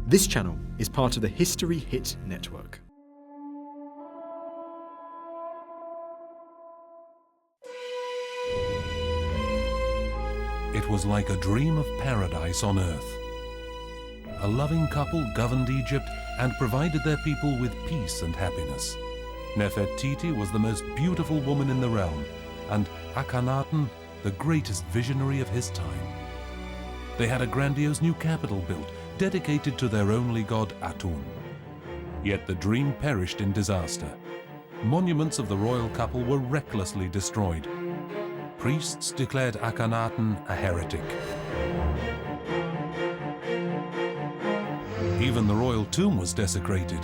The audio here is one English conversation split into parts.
This channel is part of the History Hit network. It was like a dream of paradise on earth. A loving couple governed Egypt and provided their people with peace and happiness. Nefertiti was the most beautiful woman in the realm, and Akhenaten the greatest visionary of his time. They had a grandiose new capital built, dedicated to their only god Atun. Yet the dream perished in disaster. Monuments of the royal couple were recklessly destroyed. Priests declared Akhenaten a heretic. Even the royal tomb was desecrated.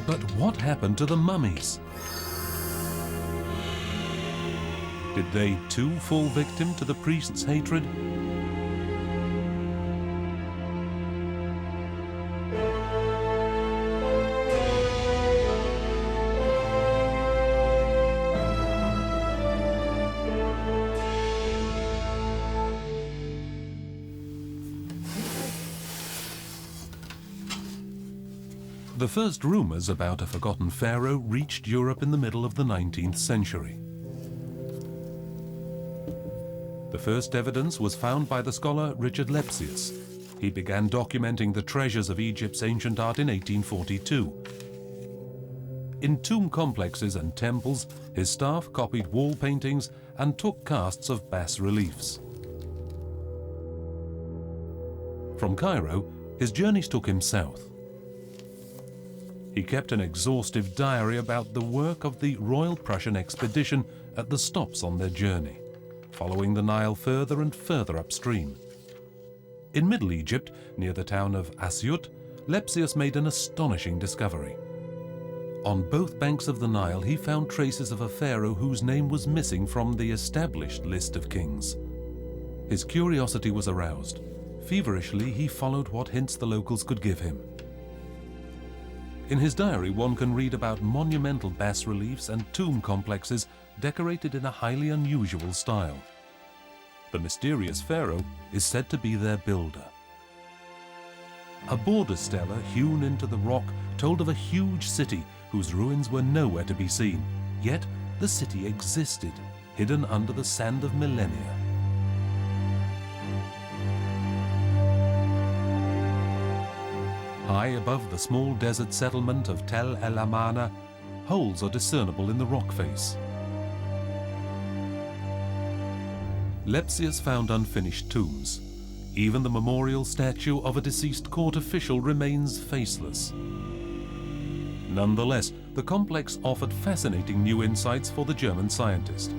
But what happened to the mummies? Did they too fall victim to the priests' hatred? The first rumors about a forgotten pharaoh reached Europe in the middle of the 19th century. The first evidence was found by the scholar Richard Lepsius. He began documenting the treasures of Egypt's ancient art in 1842. In tomb complexes and temples, his staff copied wall paintings and took casts of bas-reliefs. From Cairo, his journeys took him south. He kept an exhaustive diary about the work of the Royal Prussian expedition at the stops on their journey, following the Nile further and further upstream. In Middle Egypt, near the town of Asyut, Lepsius made an astonishing discovery. On both banks of the Nile, he found traces of a pharaoh whose name was missing from the established list of kings. His curiosity was aroused. Feverishly, he followed what hints the locals could give him. In his diary, one can read about monumental bas-reliefs and tomb complexes decorated in a highly unusual style. The mysterious pharaoh is said to be their builder. A border stela hewn into the rock told of a huge city whose ruins were nowhere to be seen, yet the city existed, hidden under the sand of millennia. High above the small desert settlement of Tel El Amarna, holes are discernible in the rock face. Lepsius found unfinished tombs. Even the memorial statue of a deceased court official remains faceless. Nonetheless, the complex offered fascinating new insights for the German scientist.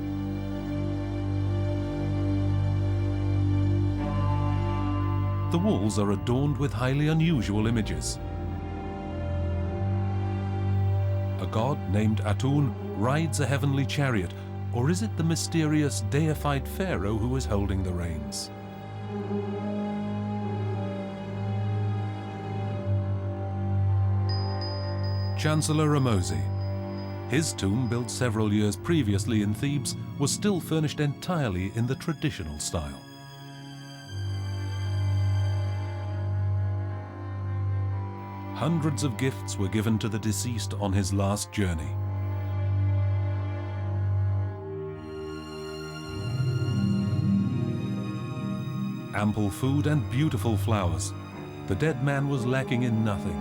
The walls are adorned with highly unusual images. A god named Atun rides a heavenly chariot, or is it the mysterious deified pharaoh who is holding the reins? Chancellor Ramosi. His tomb, built several years previously in Thebes, was still furnished entirely in the traditional style. Hundreds of gifts were given to the deceased on his last journey. Ample food and beautiful flowers. The dead man was lacking in nothing.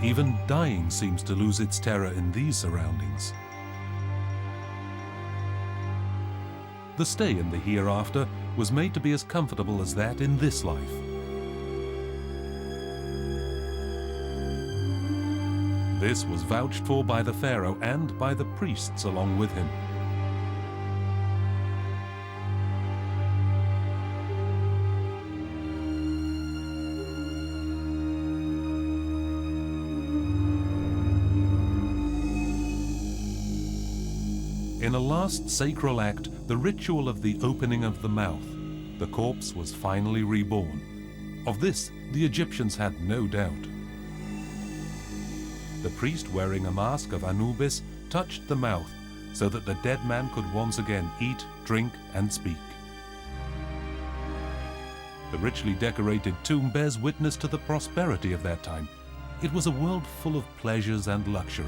Even dying seems to lose its terror in these surroundings. The stay in the hereafter was made to be as comfortable as that in this life. This was vouched for by the pharaoh and by the priests along with him. In a last sacral act, the ritual of the opening of the mouth, the corpse was finally reborn. Of this, the Egyptians had no doubt. The priest, wearing a mask of Anubis, touched the mouth, so that the dead man could once again eat, drink, and speak. The richly decorated tomb bears witness to the prosperity of that time. It was a world full of pleasures and luxury.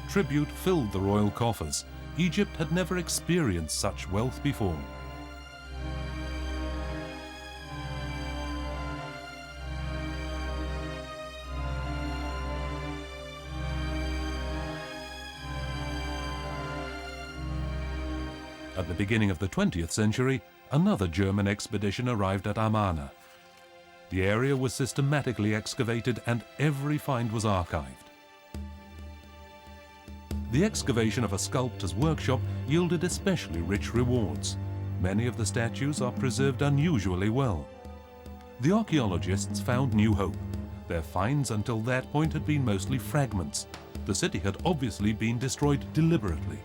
Tribute filled the royal coffers. Egypt had never experienced such wealth before. At the beginning of the 20th century, another German expedition arrived at Amarna. The area was systematically excavated and every find was archived. The excavation of a sculptor's workshop yielded especially rich rewards. Many of the statues are preserved unusually well. The archaeologists found new hope. Their finds until that point had been mostly fragments. The city had obviously been destroyed deliberately.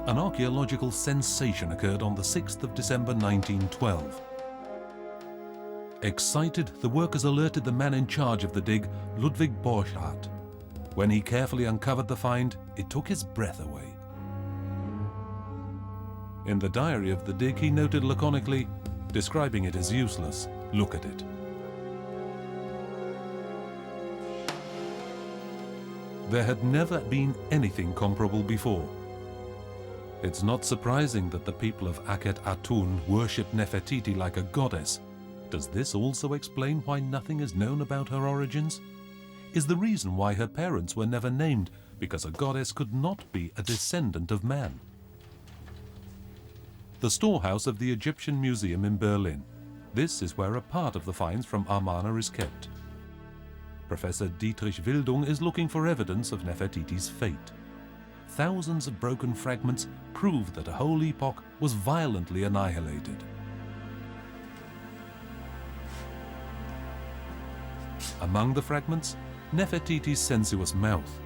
An archaeological sensation occurred on the 6th of December 1912. Excited, the workers alerted the man in charge of the dig, Ludwig Borchardt. When he carefully uncovered the find, it took his breath away. In the diary of the dig, he noted laconically, describing it as useless, "Look at it." There had never been anything comparable before. It's not surprising that the people of Akhenaten worship Nefertiti like a goddess. Does this also explain why nothing is known about her origins? Is the reason why her parents were never named because a goddess could not be a descendant of man? The storehouse of the Egyptian Museum in Berlin. This is where a part of the finds from Amarna is kept. Professor Dietrich Wildung is looking for evidence of Nefertiti's fate. Thousands of broken fragments prove that a whole epoch was violently annihilated. Among the fragments, Nefertiti's sensuous mouth.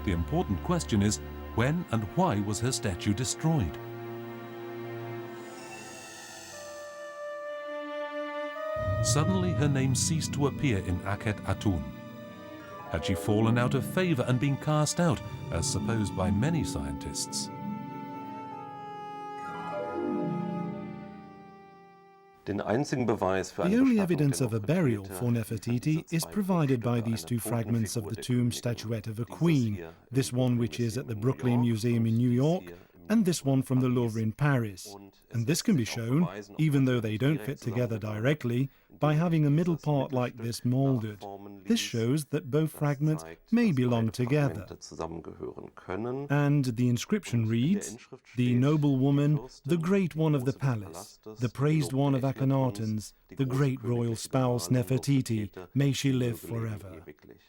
The important question is, when and why was her statue destroyed? Suddenly her name ceased to appear in Akhenaten. Had she fallen out of favor and been cast out, as supposed by many scientists? The only evidence of a burial for Nefertiti is provided by these two fragments of the tomb statuette of a queen, this one which is at the Brooklyn Museum in New York, and this one from the Louvre in Paris. And this can be shown, even though they don't fit together directly, by having a middle part like this molded. This shows that both fragments may belong together. And the inscription reads, "The noble woman, the great one of the palace, the praised one of Akhenaten's, the great royal spouse Nefertiti, may she live forever."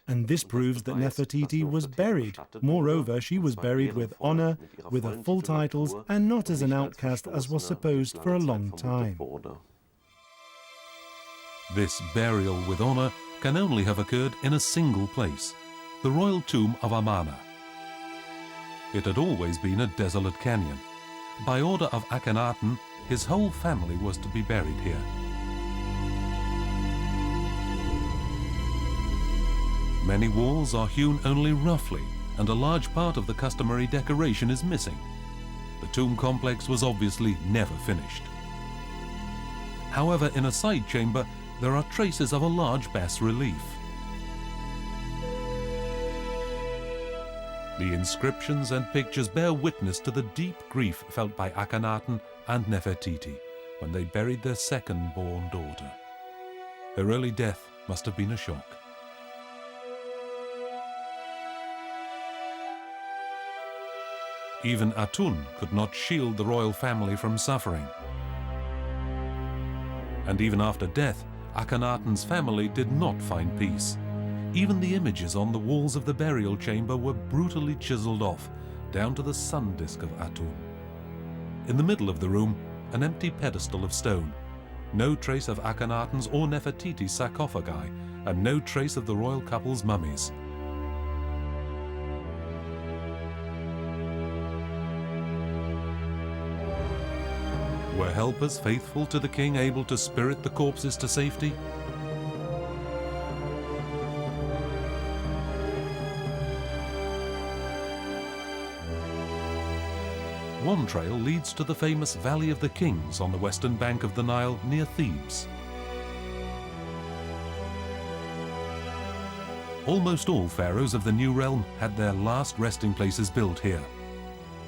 And this proves that Nefertiti was buried. Moreover, she was buried with honor, with her full titles, and not as an outcast as was supposed for a long time. This burial with honor can only have occurred in a single place, the royal tomb of Amarna. It had always been a desolate canyon. By order of Akhenaten, his whole family was to be buried here. Many walls are hewn only roughly, and a large part of the customary decoration is missing. The tomb complex was obviously never finished. However, in a side chamber, there are traces of a large bas-relief. The inscriptions and pictures bear witness to the deep grief felt by Akhenaten and Nefertiti when they buried their second-born daughter. Her early death must have been a shock. Even Atun could not shield the royal family from suffering. And even after death, Akhenaten's family did not find peace. Even the images on the walls of the burial chamber were brutally chiseled off, down to the sun disk of Atun. In the middle of the room, an empty pedestal of stone. No trace of Akhenaten's or Nefertiti's sarcophagi, and no trace of the royal couple's mummies. Were helpers faithful to the king able to spirit the corpses to safety? One trail leads to the famous Valley of the Kings on the western bank of the Nile near Thebes. Almost all pharaohs of the New Realm had their last resting places built here.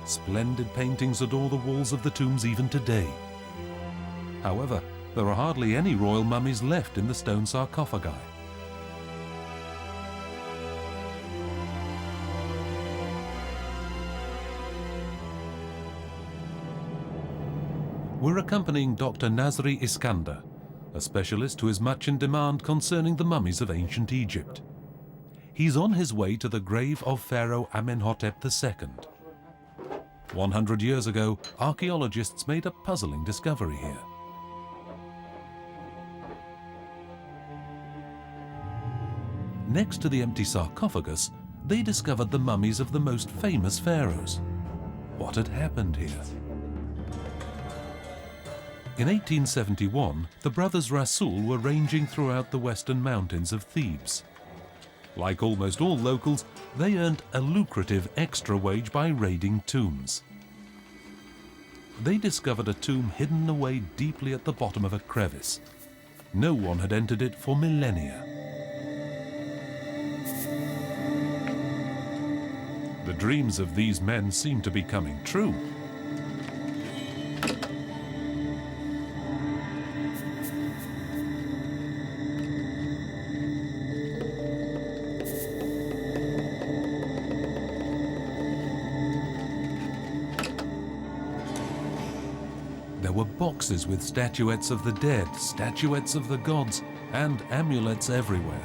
Splendid paintings adorn the walls of the tombs even today. However, there are hardly any royal mummies left in the stone sarcophagi. We're accompanying Dr. Nasri Iskander, a specialist who is much in demand concerning the mummies of ancient Egypt. He's on his way to the grave of Pharaoh Amenhotep II. 100 years ago, archaeologists made a puzzling discovery here. Next to the empty sarcophagus, they discovered the mummies of the most famous pharaohs. What had happened here? In 1871, the brothers Rasul were ranging throughout the western mountains of Thebes. Like almost all locals, they earned a lucrative extra wage by raiding tombs. They discovered a tomb hidden away deeply at the bottom of a crevice. No one had entered it for millennia. The dreams of these men seemed to be coming true. There were boxes with statuettes of the dead, statuettes of the gods, and amulets everywhere.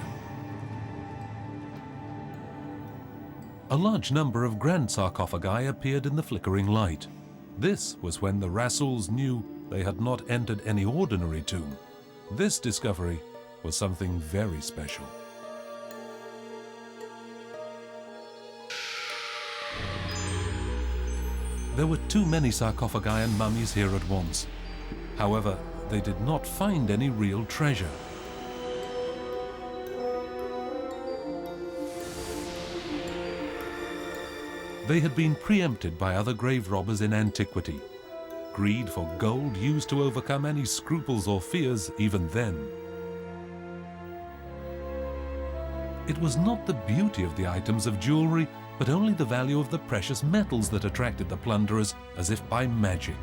A large number of grand sarcophagi appeared in the flickering light. This was when the Rasuls knew they had not entered any ordinary tomb. This discovery was something very special. There were too many sarcophagi and mummies here at once. However, they did not find any real treasure. They had been preempted by other grave robbers in antiquity. Greed for gold used to overcome any scruples or fears even then. It was not the beauty of the items of jewelry, but only the value of the precious metals that attracted the plunderers as if by magic.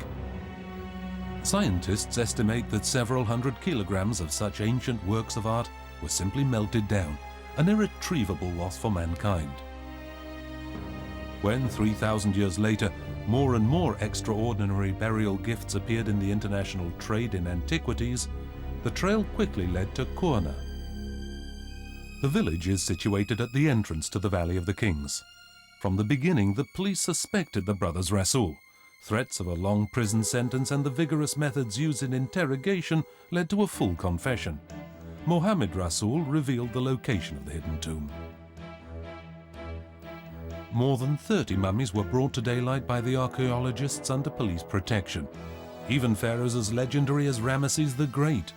Scientists estimate that several hundred kilograms of such ancient works of art were simply melted down, an irretrievable loss for mankind. When 3,000 years later, more and more extraordinary burial gifts appeared in the international trade in antiquities, the trail quickly led to Kurna. The village is situated at the entrance to the Valley of the Kings. From the beginning, the police suspected the brothers Rasul. Threats of a long prison sentence and the vigorous methods used in interrogation led to a full confession. Mohammed Rasul revealed the location of the hidden tomb. More than 30 mummies were brought to daylight by the archaeologists under police protection. Even pharaohs as legendary as Ramesses the Great.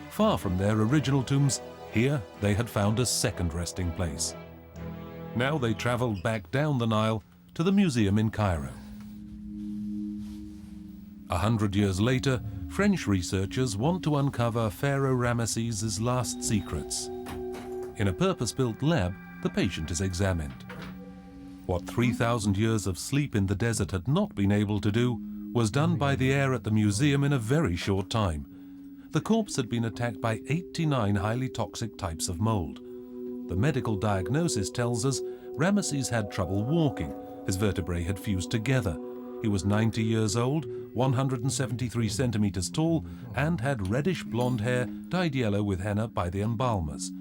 Far from their original tombs, here they had found a second resting place. Now they traveled back down the Nile to the museum in Cairo. 100 years later, French researchers want to uncover Pharaoh Ramesses' last secrets. In a purpose-built lab, the patient is examined. What 3,000 years of sleep in the desert had not been able to do was done by the air at the museum in a very short time. The corpse had been attacked by 89 highly toxic types of mold. The medical diagnosis tells us Ramesses had trouble walking. His vertebrae had fused together. He was 90 years old, 173 centimeters tall, and had reddish blonde hair dyed yellow with henna by the embalmers.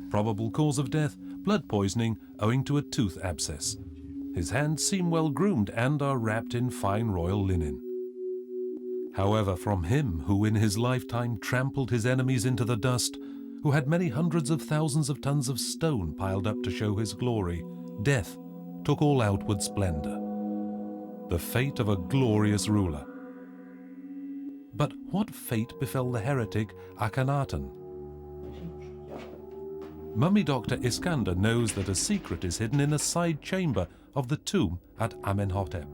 Probable cause of death, blood poisoning owing to a tooth abscess. His hands seem well groomed and are wrapped in fine royal linen. However, from him who in his lifetime trampled his enemies into the dust, who had many hundreds of thousands of tons of stone piled up to show his glory, death took all outward splendor. The fate of a glorious ruler. But what fate befell the heretic Akhenaten? Mummy Dr. Iskander knows that a secret is hidden in a side chamber of the tomb at Amenhotep.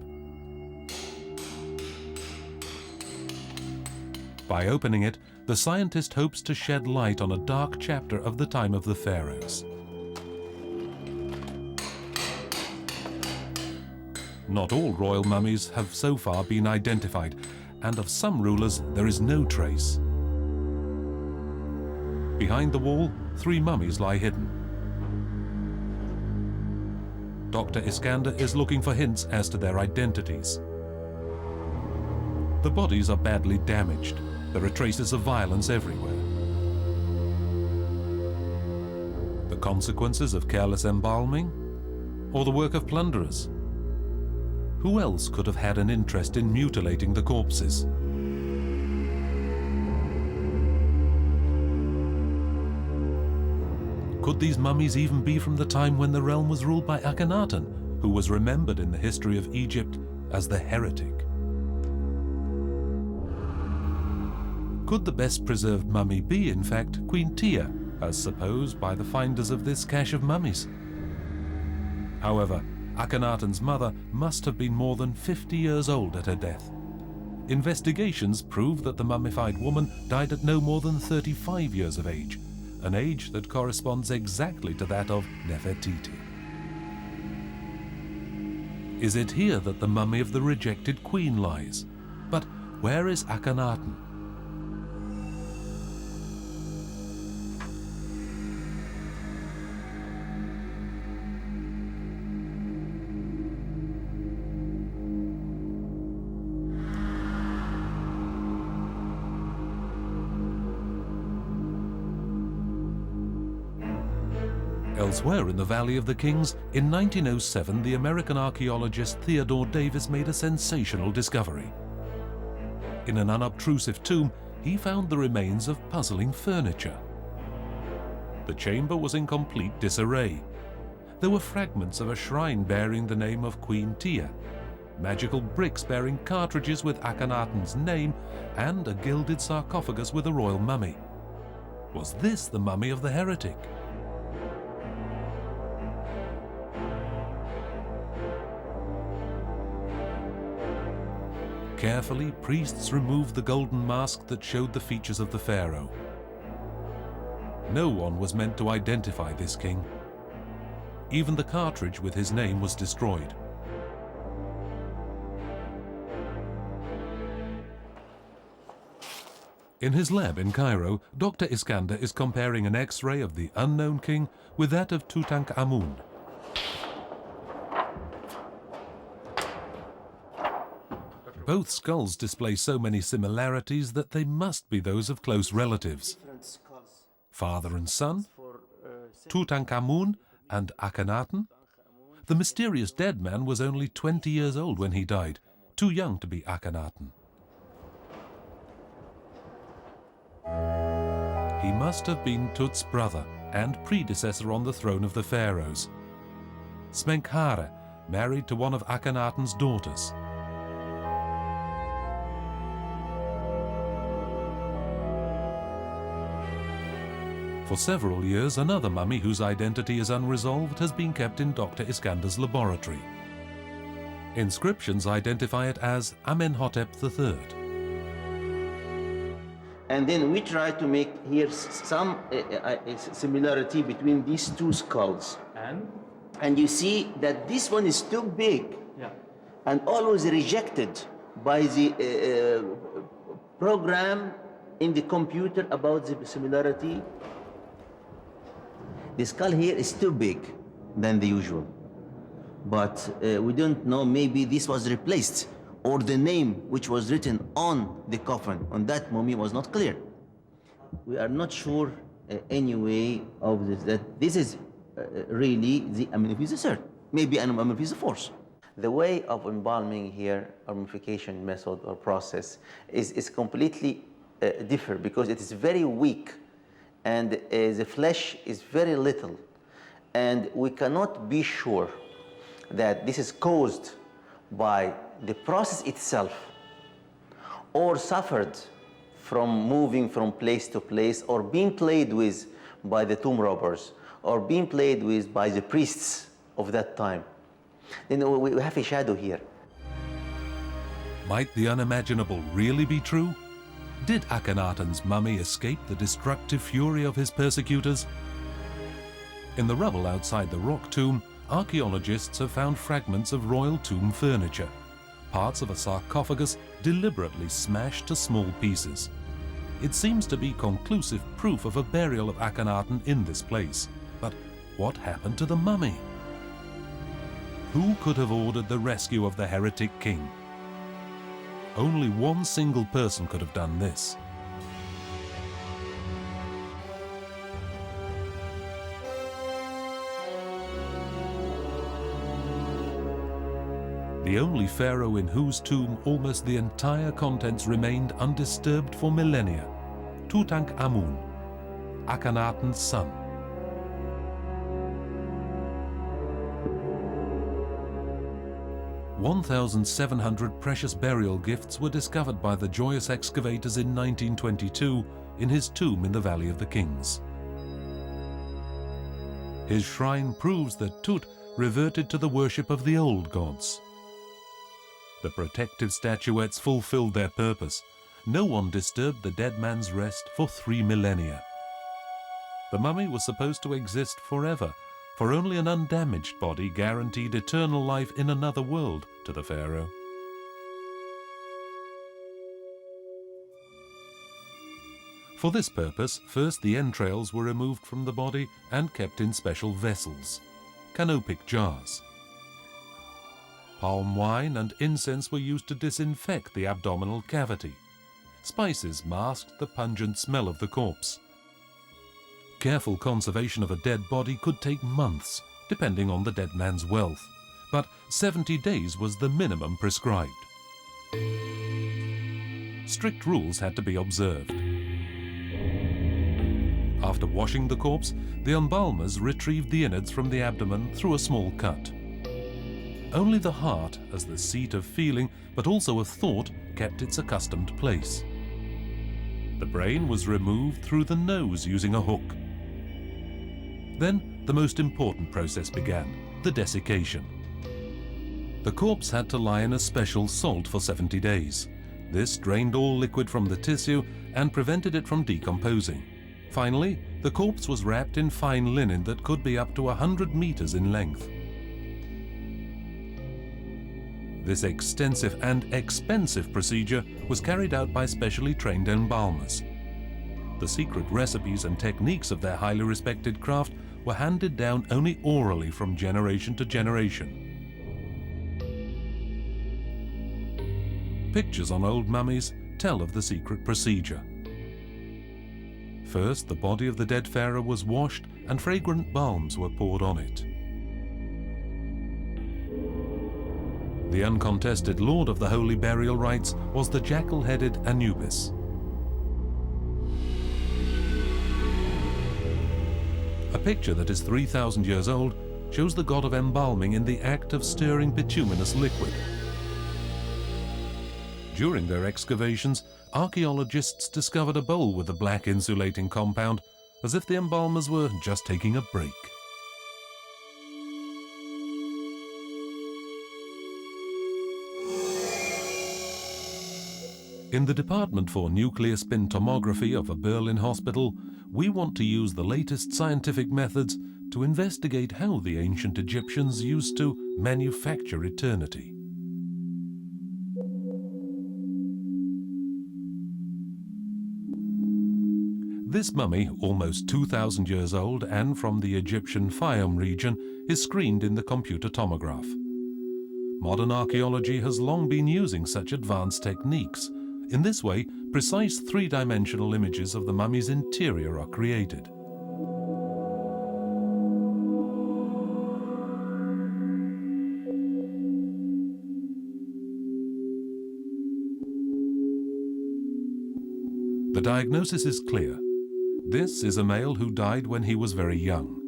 By opening it, the scientist hopes to shed light on a dark chapter of the time of the pharaohs. Not all royal mummies have so far been identified, and of some rulers there is no trace. Behind the wall, 3 mummies lie hidden. Dr. Iskander is looking for hints as to their identities. The bodies are badly damaged. There are traces of violence everywhere. The consequences of careless embalming, or the work of plunderers? Who else could have had an interest in mutilating the corpses? Could these mummies even be from the time when the realm was ruled by Akhenaten, who was remembered in the history of Egypt as the heretic? Could the best preserved mummy be, in fact, Queen Tia, as supposed by the finders of this cache of mummies? However, Akhenaten's mother must have been more than 50 years old at her death. Investigations prove that the mummified woman died at no more than 35 years of age, an age that corresponds exactly to that of Nefertiti. Is it here that the mummy of the rejected queen lies? But where is Akhenaten? Elsewhere in the Valley of the Kings, in 1907, the American archaeologist Theodore Davis made a sensational discovery. In an unobtrusive tomb, he found the remains of puzzling furniture. The chamber was in complete disarray. There were fragments of a shrine bearing the name of Queen Tia, magical bricks bearing cartridges with Akhenaten's name, and a gilded sarcophagus with a royal mummy. Was this the mummy of the heretic? Carefully, priests removed the golden mask that showed the features of the pharaoh. No one was meant to identify this king. Even the cartridge with his name was destroyed. In his lab in Cairo, Dr. Iskander is comparing an X-ray of the unknown king with that of Tutankhamun. Both skulls display so many similarities that they must be those of close relatives. Father and son, Tutankhamun and Akhenaten. The mysterious dead man was only 20 years old when he died, too young to be Akhenaten. He must have been Tut's brother and predecessor on the throne of the pharaohs. Smenkhare, married to one of Akhenaten's daughters. For several years, another mummy whose identity is unresolved has been kept in Dr. Iskander's laboratory. Inscriptions identify it as Amenhotep III. And then we try to make here some similarity between these two skulls. And you see that this one is too big, and always rejected by the program in the computer about the similarity. The skull here is too big than the usual. But we don't know, maybe this was replaced, or the name which was written on the coffin, on that mummy, was not clear. We are not sure anyway of this, that this is really the Amenhotep III, maybe an Amenhotep IV. The way of embalming here, or mummification method or process, is completely different, because it is very weak, and the flesh is very little, and we cannot be sure that this is caused by the process itself, or suffered from moving from place to place, or being played with by the tomb robbers, or being played with by the priests of that time. Then we have a shadow here. Might the unimaginable really be true? Did Akhenaten's mummy escape the destructive fury of his persecutors? In the rubble outside the rock tomb, archaeologists have found fragments of royal tomb furniture, parts of a sarcophagus deliberately smashed to small pieces. It seems to be conclusive proof of a burial of Akhenaten in this place. But what happened to the mummy? Who could have ordered the rescue of the heretic king? Only one single person could have done this. The only pharaoh in whose tomb almost the entire contents remained undisturbed for millennia, Tutankhamun, Akhenaten's son. "1,700 precious burial gifts were discovered by the joyous excavators in 1922 in his tomb in the Valley of the Kings. His shrine proves that Tut reverted to the worship of the old gods. The protective statuettes fulfilled their purpose. No one disturbed the dead man's rest for 3 millennia. The mummy was supposed to exist forever, for only an undamaged body guaranteed eternal life in another world to the pharaoh. For this purpose, first the entrails were removed from the body and kept in special vessels, canopic jars. Palm wine and incense were used to disinfect the abdominal cavity. Spices masked the pungent smell of the corpse. Careful conservation of a dead body could take months, depending on the dead man's wealth, but 70 days was the minimum prescribed. Strict rules had to be observed. After washing the corpse, the embalmers retrieved the innards from the abdomen through a small cut. Only the heart, as the seat of feeling, but also of thought, kept its accustomed place. The brain was removed through the nose using a hook. Then the most important process began, the desiccation. The corpse had to lie in a special salt for 70 days. This drained all liquid from the tissue and prevented it from decomposing. Finally, the corpse was wrapped in fine linen that could be up to 100 meters in length. This extensive and expensive procedure was carried out by specially trained embalmers. The secret recipes and techniques of their highly respected craft were handed down only orally from generation to generation. Pictures on old mummies tell of the secret procedure. First, the body of the dead pharaoh was washed and fragrant balms were poured on it. The uncontested lord of the holy burial rites was the jackal-headed Anubis. A picture that is 3,000 years old shows the god of embalming in the act of stirring bituminous liquid. During their excavations, archaeologists discovered a bowl with a black insulating compound, as if the embalmers were just taking a break. In the Department for Nuclear Spin Tomography of a Berlin hospital, we want to use the latest scientific methods to investigate how the ancient Egyptians used to manufacture eternity. This mummy, almost 2,000 years old and from the Egyptian Fayum region, is screened in the computer tomograph. Modern archaeology has long been using such advanced techniques. In this way, precise three-dimensional images of the mummy's interior are created. The diagnosis is clear. This is a male who died when he was very young.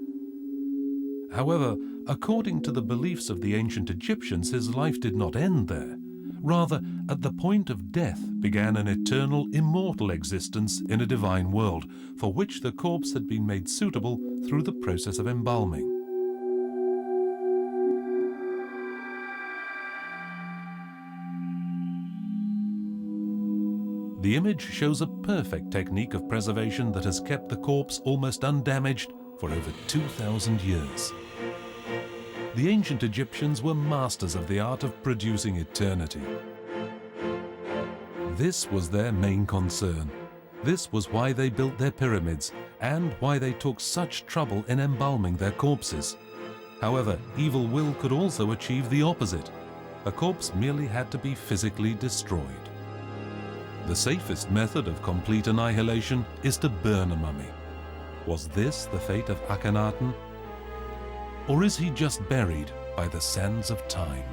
However, according to the beliefs of the ancient Egyptians, his life did not end there. Rather, at the point of death began an eternal, immortal existence in a divine world, for which the corpse had been made suitable through the process of embalming. The image shows a perfect technique of preservation that has kept the corpse almost undamaged for over 2,000 years. The ancient Egyptians were masters of the art of producing eternity. This was their main concern. This was why they built their pyramids and why they took such trouble in embalming their corpses. However, evil will could also achieve the opposite. A corpse merely had to be physically destroyed. The safest method of complete annihilation is to burn a mummy. Was this the fate of Akhenaten? Or is he just buried by the sands of time?